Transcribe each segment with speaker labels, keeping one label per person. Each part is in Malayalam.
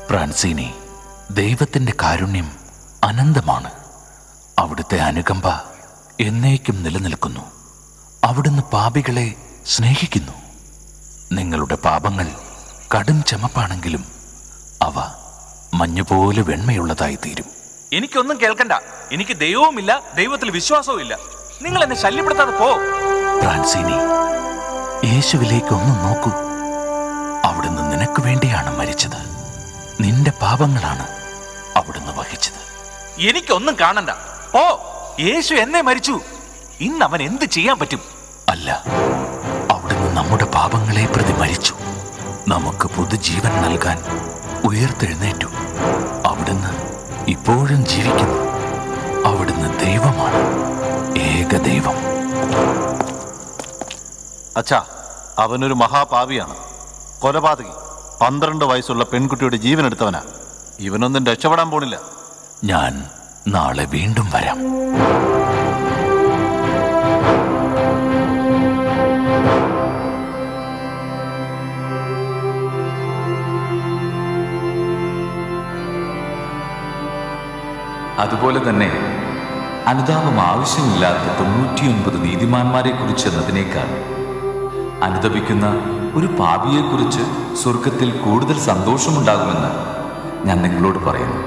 Speaker 1: ഫ്രാൻസിനി, ദൈവത്തിൻ്റെ കാരുണ്യം അനന്തമാണ്. അവിടുത്തെ അനുകമ്പ എന്നേക്കും നിലനിൽക്കുന്നു. അവിടുന്ന് പാപികളെ സ്നേഹിക്കുന്നു. നിങ്ങളുടെ പാപങ്ങൾ കടും ചമപ്പാണെങ്കിലും അവ മഞ്ഞുപോലെ വെണ്മയുള്ളതായി തീരും.
Speaker 2: എനിക്കൊന്നും കേൾക്കണ്ട. എനിക്ക് ദൈവവുമില്ല, ദൈവത്തിൽ വിശ്വാസവും ഇല്ല. നിങ്ങൾ എന്നെ ശല്യപ്പെടുത്താതെ പോ.
Speaker 1: ഫ്രാൻസിനി, യേശുവിലേക്ക് ഒന്ന് നോക്കൂ. അവിടുന്ന് നിനക്ക് വേണ്ടിയാണ് മരിച്ചത്. നിന്റെ പാപങ്ങളാണ് അവിടുന്ന് വഹിച്ചത്.
Speaker 2: എനിക്കൊന്നും കാണണ്ട, പോ. യേശു എന്നെ മരിച്ചു. ഇന്ന് അവൻ എന്ത് ചെയ്യാൻ പറ്റും?
Speaker 1: അല്ല, അവിടുന്ന് നമ്മുടെ പാപങ്ങളെ പ്രതി മരിച്ചു. നമുക്ക് പുതുജീവൻ നൽകാൻ ഉയർത്തെഴുന്നേറ്റു. അവിടുന്ന് ഇപ്പോഴും ജീവിക്കുന്നു. അവിടുന്ന് ദൈവമാണ്, ഏകദൈവം.
Speaker 3: അച്ഛാ, അവനൊരു മഹാപാപിയാണ്, കൊലപാതകി. 12 വയസ്സുള്ള പെൺകുട്ടിയുടെ ജീവൻ എടുത്തവനാ. ഇവനൊന്നും രക്ഷപ്പെടാൻ പോണില്ല.
Speaker 1: ഞാൻ നാളെ വീണ്ടും വരാം.
Speaker 4: അതുപോലെ തന്നെ അനുതാപം ആവശ്യമില്ലാത്ത 99 നീതിമാന്മാരെ കുറിച്ച് എന്നതിനേക്കാൾ അനുതപിക്കുന്ന ഒരു പാപിയെക്കുറിച്ച് സ്വർഗത്തിൽ കൂടുതൽ സന്തോഷമുണ്ടാകുമെന്ന് ഞാൻ നിങ്ങളോട് പറയുന്നു.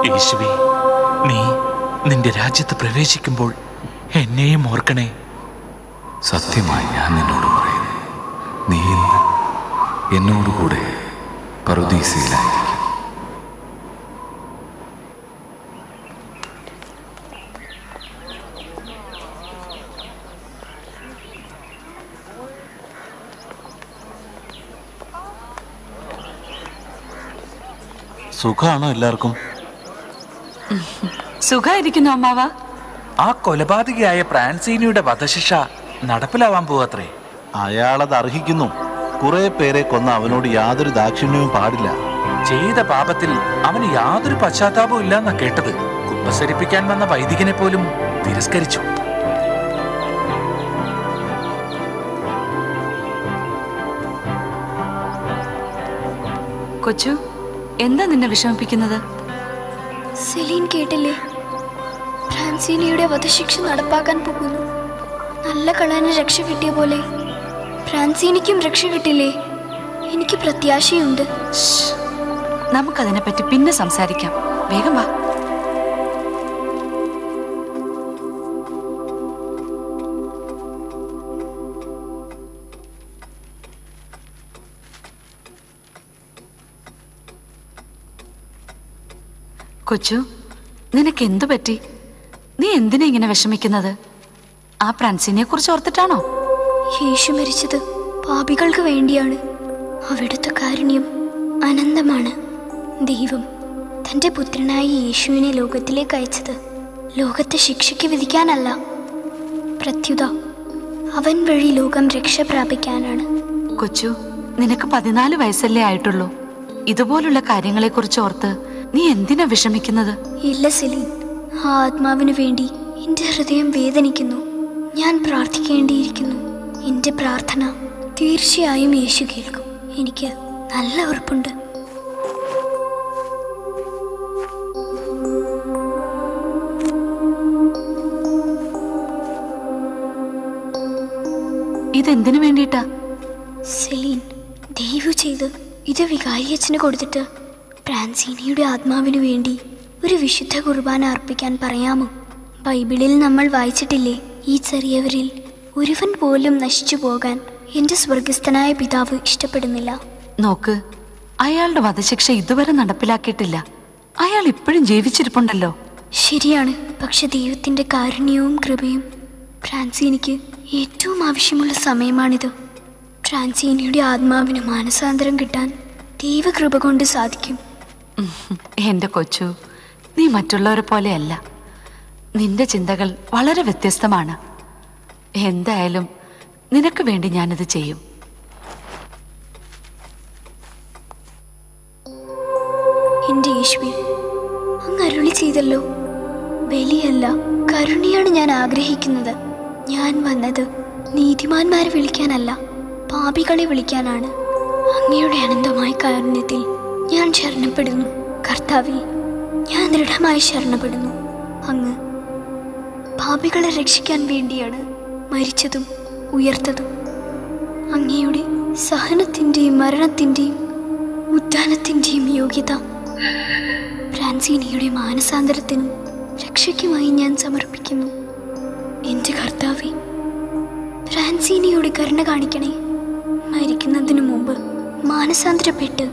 Speaker 1: യേശുവേ, നീ നിന്റെ രാജ്യത്ത് പ്രവേശിക്കുമ്പോൾ എന്നെയും ഓർക്കണേ.
Speaker 4: സത്യമായി ഞാൻ നിന്നോട് പറയുന്നു, നീ ഇന്ന് എന്നോടുകൂടെ പറുദീസയിലായിരിക്കും.
Speaker 3: സുഖാണോ എല്ലാവർക്കും?
Speaker 5: സുഖായിരിക്കുന്നു അമ്മാവ.
Speaker 2: ആ കൊലപാതകിയായ ഫ്രാൻസിനിയുടെ വധശിക്ഷ നടപ്പിലാവാൻ പോവത്രേ.
Speaker 3: അയാളത് അർഹിക്കുന്നു. കുറെ പേരെ കൊന്ന അവനോട് യാതൊരു ദാക്ഷിണ്യവും പാടില്ല.
Speaker 2: ചെയ്ത പാപത്തിൽ അവന് യാതൊരു പശ്ചാത്താപവും ഇല്ലെന്നാ കേട്ടത്. കുമ്പസരിപ്പിക്കാൻ വന്ന വൈദികനെ പോലും തിരസ്കരിച്ചു.
Speaker 5: കൊച്ചു, എന്താ നിന്നെ വിഷമിപ്പിക്കുന്നത്?
Speaker 6: സെലീൻ കേട്ടില്ലേ? ഫ്രാൻസിനിയുടെ വധശിക്ഷ നടപ്പാക്കാൻ പോകുന്നു. നല്ല കള്ളന് രക്ഷ കിട്ടിയ പോലെ ഫ്രാൻസിനിക്കും രക്ഷ കിട്ടില്ലേ? എനിക്ക് പ്രത്യാശയുണ്ട്.
Speaker 5: നമുക്കതിനെപ്പറ്റി പിന്നെ സംസാരിക്കാം. വേഗം വാ. കൊച്ചു, നിനക്ക് എന്തു പറ്റി? നീ എന്തിനാ ഇങ്ങനെ വിഷമിക്കുന്നത്? ആ ഫ്രാൻസിനെ കുറിച്ച് ഓർത്തിട്ടാണോ?
Speaker 6: യേശു മരിച്ചത് പാപികൾക്ക് വേണ്ടിയാണ്. അവിടുത്തെ കാരുണ്യം അനന്തമാണ്. ദൈവം തൻ്റെ പുത്രനായ യേശുവിനെ ലോകത്തിലേക്ക് അയച്ചത് ലോകത്തെ ശിക്ഷയ്ക്ക് വിധിക്കാനല്ല, പ്രത്യുത അവൻ വഴി ലോകം രക്ഷ പ്രാപിക്കാനാണ്.
Speaker 5: കൊച്ചു, നിനക്ക് 14 വയസ്സല്ലേ ആയിട്ടുള്ളൂ. ഇതുപോലുള്ള കാര്യങ്ങളെക്കുറിച്ച് ഓർത്ത് നീ എന്തിനാ വിഷമിക്കുന്നത്?
Speaker 6: ഇല്ല സെലീൻ, ആ ആത്മാവിനു വേണ്ടി എൻ്റെ ഹൃദയം വേദനിക്കുന്നു. ഞാൻ പ്രാർത്ഥിക്കേണ്ടിയിരിക്കുന്നു. എൻ്റെ പ്രാർത്ഥന തീർച്ചയായും യേശു കേൾക്കും. എനിക്ക് നല്ല ഉറപ്പുണ്ട്.
Speaker 5: ഇതെന്തിനു വേണ്ടിയിട്ടാ?
Speaker 6: സെലീൻ, ദയവ് ചെയ്ത് ഇത് വികാരിയച്ഛന് കൊടുത്തിട്ട് ഫ്രാൻസിനിയുടെ ആത്മാവിനു വേണ്ടി ഒരു വിശുദ്ധ കുർബാന അർപ്പിക്കാൻ പറയാമോ? ബൈബിളിൽ നമ്മൾ വായിച്ചിട്ടില്ലേ, ഈ ചെറിയവരിൽ ഒരുവൻ പോലും നശിച്ചു പോകാൻ എൻ്റെ സ്വർഗസ്ഥനായ പിതാവ് ഇഷ്ടപ്പെടുന്നില്ല.
Speaker 5: നോക്ക്, അയാളുടെ വധശിക്ഷ ഇതുവരെ നടപ്പിലാക്കിയിട്ടില്ല. അയാൾ ഇപ്പോഴും ജീവിച്ചിരിപ്പുണ്ടല്ലോ.
Speaker 6: ശരിയാണ്, പക്ഷെ ദൈവത്തിൻ്റെ കാരുണ്യവും കൃപയും ഫ്രാൻസിനിക്ക് ഏറ്റവും ആവശ്യമുള്ള സമയമാണിത്. ഫ്രാൻസിനിയുടെ ആത്മാവിന് മാനസാന്തരം കിട്ടാൻ ദൈവകൃപ കൊണ്ട് സാധിക്കും.
Speaker 5: എൻ്റെ കൊച്ചു, നീ മറ്റുള്ളവരെ പോലെയല്ല. നിന്റെ ചിന്തകൾ വളരെ വ്യത്യസ്തമാണ്. എന്തായാലും നിനക്ക് വേണ്ടി ഞാനിത് ചെയ്യും.
Speaker 6: എൻ്റെ യേശുവേ, അങ്ങ് അരുളി ചെയ്തല്ലോ, ബലിയല്ല കരുണയാണ് ഞാൻ ആഗ്രഹിക്കുന്നത്. ഞാൻ വന്നത് നീതിമാന്മാരെ വിളിക്കാനല്ല, പാപികളെ വിളിക്കാനാണ്. അങ്ങയുടെ അനന്തമായ കാരുണ്യത്തിൽ ഞാൻ ശരണപ്പെടുന്നു. കർത്താവേ, ഞാൻ ദൃഢമായി ശരണപ്പെടുന്നു. അങ്ങ് പാപികളെ രക്ഷിക്കാൻ വേണ്ടിയാണ് മരിച്ചതും ഉയർത്തതും. അങ്ങയുടെ സഹനത്തിൻ്റെയും മരണത്തിൻ്റെയും ഉദ്ധാനത്തിൻ്റെയും യോഗ്യത ഫ്രാൻസിനിയുടെ മാനസാന്തരത്തിനും രക്ഷയ്ക്കുമായി ഞാൻ സമർപ്പിക്കുന്നു. എൻ്റെ കർത്താവേ, ഫ്രാൻസിനിയോട് കരുണ കാണിക്കണേ. മരിക്കുന്നതിനു മുമ്പ് മാനസാന്തരപ്പെട്ട്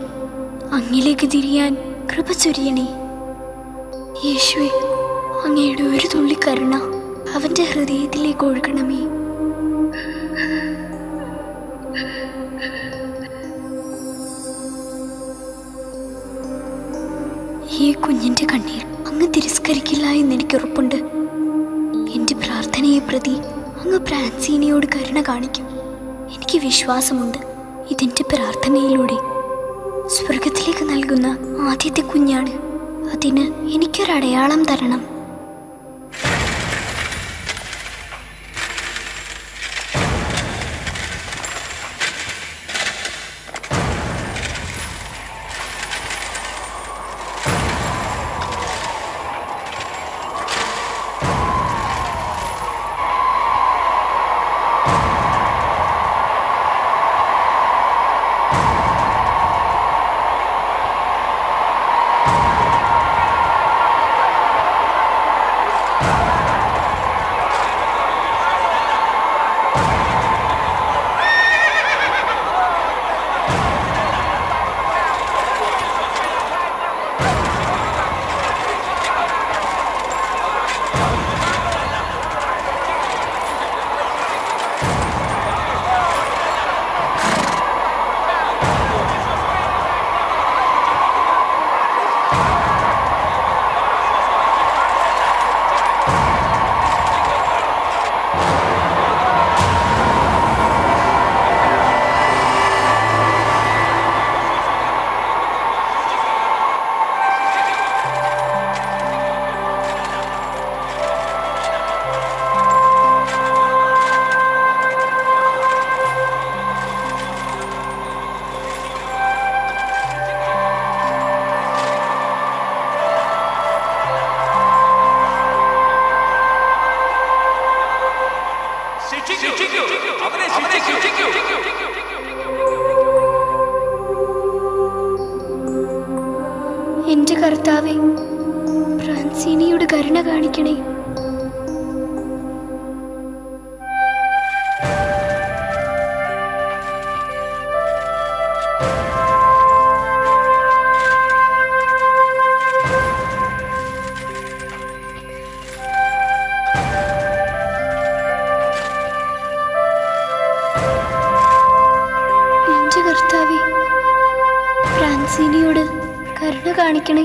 Speaker 6: അങ്ങിലേക്ക് തിരിയാൻ കൃപ ചൊരിയണേ. യേശുവേ, അങ്ങയുടെ ഒരു തുള്ളി കരുണ അവൻ്റെ ഹൃദയത്തിലേക്ക് ഒഴുകണമേ. ഈ കുഞ്ഞിൻ്റെ കണ്ണീർ അങ്ങ് തിരസ്കരിക്കില്ല എന്ന് എനിക്ക് ഉറപ്പുണ്ട്. എൻ്റെ പ്രാർത്ഥനയെ പ്രതി അങ്ങ് ഫ്രാൻസിനിയോട് കരുണ കാണിക്കും. എനിക്ക് വിശ്വാസമുണ്ട്, ഇതിൻ്റെ പ്രാർത്ഥനയിലൂടെ സ്വർഗത്തിലേക്ക് നൽകുന്ന ആദ്യത്തെ കുഞ്ഞാണ്. അതിന് എനിക്കൊരടയാളം തരണം. എൻ്റെ കർത്താവേ, ഫ്രാൻസിനിയോട് കരുണ കാണിക്കണേ. എൻ്റെ കർത്താവേ, ഫ്രാൻസിനിയോട് കരുണ കാണിക്കണേ.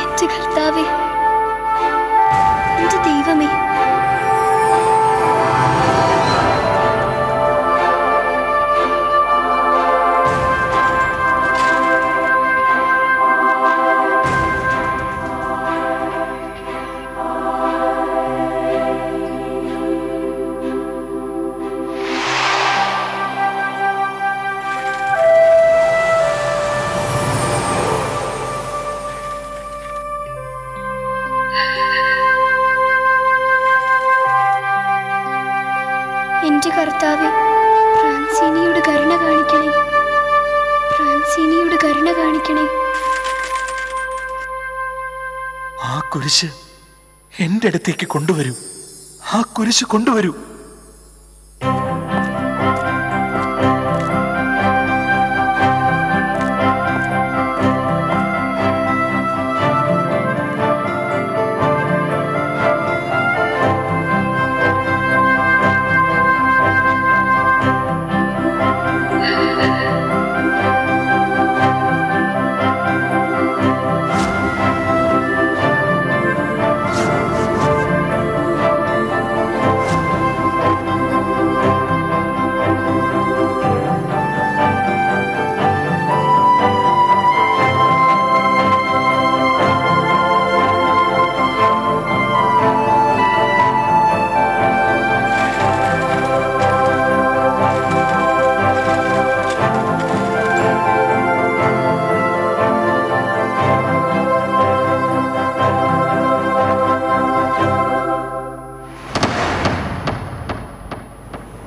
Speaker 6: എൻ്റെ കർത്താവേ, എൻ്റെ ദൈവമേ, എന്റെ കർത്താവേ, ഫ്രാൻസിനിയുടെ കരുണ കാണിക്കണേ, ഫ്രാൻസിനിയുടെ കരുണ കാണിക്കണേ.
Speaker 2: ആ കുരിശ് എന്റെ അടുത്തേക്ക് കൊണ്ടുവരൂ, ആ കുരിശ് കൊണ്ടുവരൂ.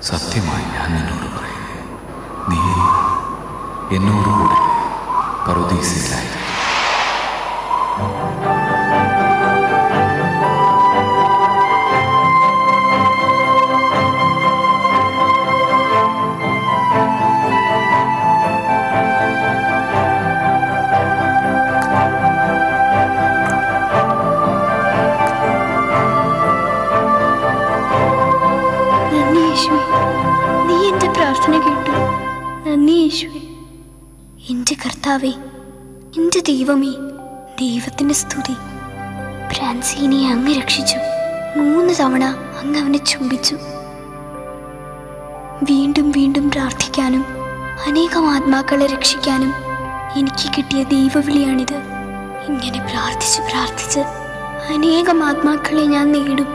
Speaker 4: സത്യമായി ഞാൻ നിന്നോട് പറയുന്നു, നീ എന്നോടുകൂടെ പറുദീസയിലായി.
Speaker 6: നന്ദി യേശുവേ, നീ എന്റെ പ്രാർത്ഥന കേട്ടു. നന്ദി യേശുവേ. എന്റെ കർത്താവേ, എന്റെ ദൈവമേ, ദൈവത്തിന്റെ സ്തുതി. ഫ്രാൻസിനെ അങ്ങ് രക്ഷിച്ചു. 3 തവണ അങ്ങ് അവനെ ചുംബിച്ചു. വീണ്ടും വീണ്ടും പ്രാർത്ഥിക്കാനും അനേകം ആത്മാക്കളെ രക്ഷിക്കാനും എനിക്ക് കിട്ടിയ ദൈവവിളിയാണിത്. ഇങ്ങനെ പ്രാർത്ഥിച്ച് പ്രാർത്ഥിച്ച് അനേകം ആത്മാക്കളെ ഞാൻ നേടും.